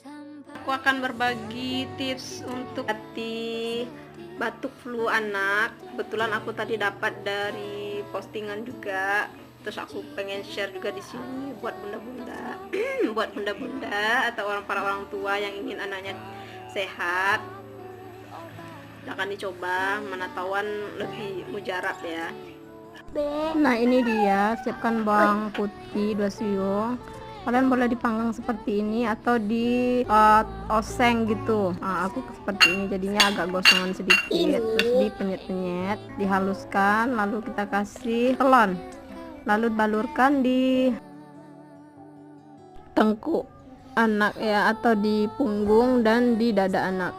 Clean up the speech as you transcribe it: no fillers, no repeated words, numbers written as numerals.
Aku akan berbagi tips untuk hati batuk flu anak. Kebetulan aku tadi dapat dari postingan juga. Terus aku pengen share juga di sini buat bunda-bunda, buat bunda-bunda atau para orang tua yang ingin anaknya sehat. Akan dicoba, mana tawan lebih mujarab ya. Nah ini dia, siapkan bawang putih 2 siung. Kalian boleh dipanggang seperti ini atau di oseng gitu. Nah, aku seperti ini jadinya agak gosongan sedikit. Terus dipenyet-penyet, dihaluskan, lalu kita kasih telon, lalu balurkan di tengkuk anak ya, atau di punggung dan di dada anak.